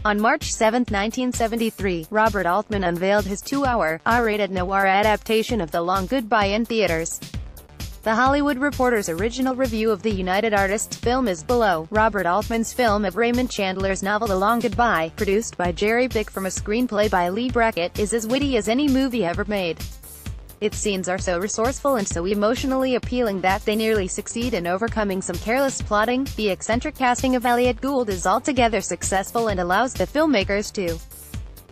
On March 7, 1973, Robert Altman unveiled his 2-hour, R-rated noir adaptation of The Long Goodbye in theaters. The Hollywood Reporter's original review of the United Artists film is below. Robert Altman's film of Raymond Chandler's novel The Long Goodbye, produced by Jerry Bick from a screenplay by Lee Brackett, is as witty as any movie ever made. Its scenes are so resourceful and so emotionally appealing that they nearly succeed in overcoming some careless plotting. The eccentric casting of Elliott Gould is altogether successful and allows the filmmakers to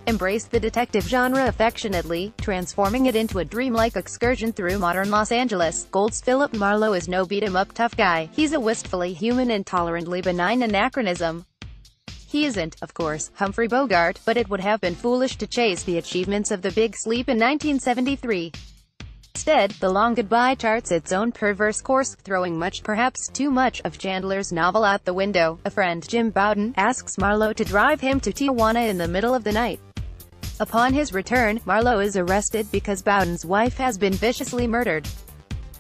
embrace the detective genre affectionately, transforming it into a dreamlike excursion through modern Los Angeles. Gould's Philip Marlowe is no beat-em-up tough guy. He's a wistfully human and tolerantly benign anachronism. He isn't, of course, Humphrey Bogart, but it would have been foolish to chase the achievements of The Big Sleep in 1973. Instead, The Long Goodbye charts its own perverse course, throwing much, perhaps too much, of Chandler's novel out the window. A friend, Jim Bowden, asks Marlowe to drive him to Tijuana in the middle of the night. Upon his return, Marlowe is arrested because Bowden's wife has been viciously murdered.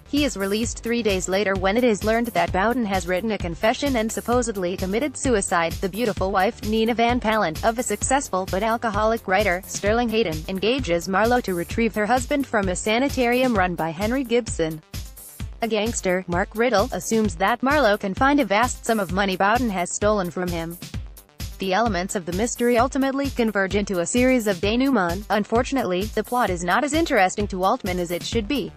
He is released 3 days later when it is learned that Bowden has written a confession and supposedly committed suicide. The beautiful wife, Nina Van Pallant, of a successful but alcoholic writer, Sterling Hayden, engages Marlowe to retrieve her husband from a sanitarium run by Henry Gibson. A gangster, Mark Riddle, assumes that Marlowe can find a vast sum of money Bowden has stolen from him. The elements of the mystery ultimately converge into a series of denouements. Unfortunately, the plot is not as interesting to Altman as it should be.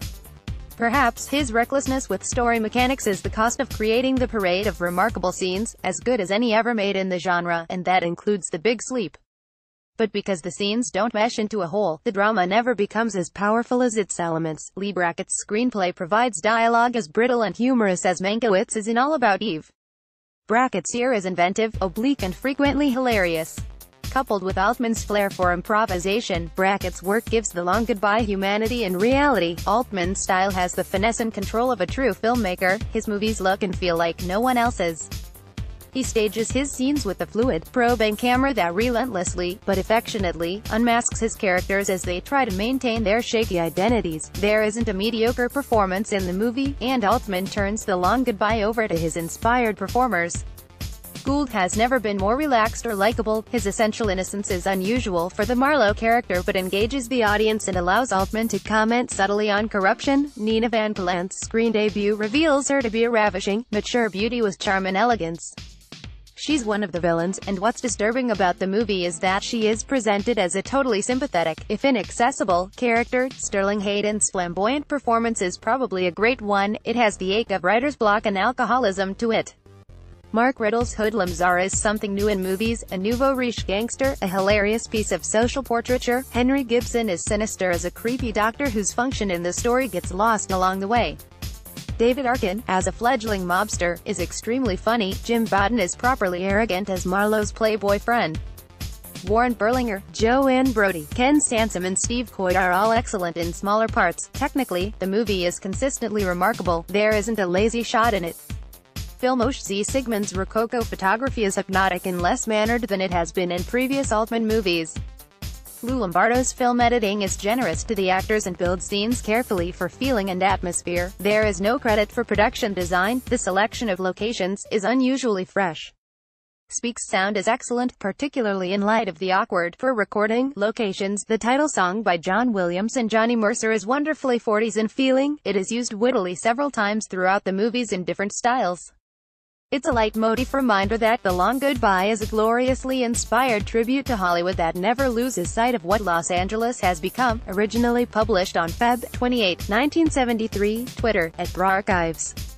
Perhaps his recklessness with story mechanics is the cost of creating the parade of remarkable scenes, as good as any ever made in the genre, and that includes The Big Sleep. But because the scenes don't mesh into a whole, the drama never becomes as powerful as its elements. Lee Brackett's screenplay provides dialogue as brittle and humorous as Mankiewicz is in All About Eve. Brackett's ear is inventive, oblique and frequently hilarious. Coupled with Altman's flair for improvisation, Brackett's work gives The Long Goodbye humanity and reality. Altman's style has the finesse and control of a true filmmaker. His movies look and feel like no one else's. He stages his scenes with a fluid, probing camera that relentlessly, but affectionately, unmasks his characters as they try to maintain their shaky identities. There isn't a mediocre performance in the movie, and Altman turns The Long Goodbye over to his inspired performers. Gould has never been more relaxed or likable. His essential innocence is unusual for the Marlowe character but engages the audience and allows Altman to comment subtly on corruption. Nina Van Pallant's screen debut reveals her to be a ravishing, mature beauty with charm and elegance. She's one of the villains, and what's disturbing about the movie is that she is presented as a totally sympathetic, if inaccessible, character. Sterling Hayden's flamboyant performance is probably a great one. It has the ache of writer's block and alcoholism to it. Mark Riddle's hoodlum czar is something new in movies, a nouveau riche gangster, a hilarious piece of social portraiture. Henry Gibson is sinister as a creepy doctor whose function in the story gets lost along the way. David Arkin, as a fledgling mobster, is extremely funny. Jim Bowden is properly arrogant as Marlowe's playboy friend. Warren Berlinger, Joanne Brody, Ken Sansom and Steve Coyd are all excellent in smaller parts. Technically, the movie is consistently remarkable. There isn't a lazy shot in it. Filmosh Z. Sigmund's Rococo photography is hypnotic and less mannered than it has been in previous Altman movies. Lou Lombardo's film editing is generous to the actors and builds scenes carefully for feeling and atmosphere. There is no credit for production design. The selection of locations is unusually fresh. Speak's sound is excellent, particularly in light of the awkward, for recording, locations. The title song by John Williams and Johnny Mercer is wonderfully 40s in feeling. It is used wittily several times throughout the movies in different styles. It's a leitmotif reminder that The Long Goodbye is a gloriously inspired tribute to Hollywood that never loses sight of what Los Angeles has become. Originally published on Feb. 28, 1973, Twitter, @BraArchives.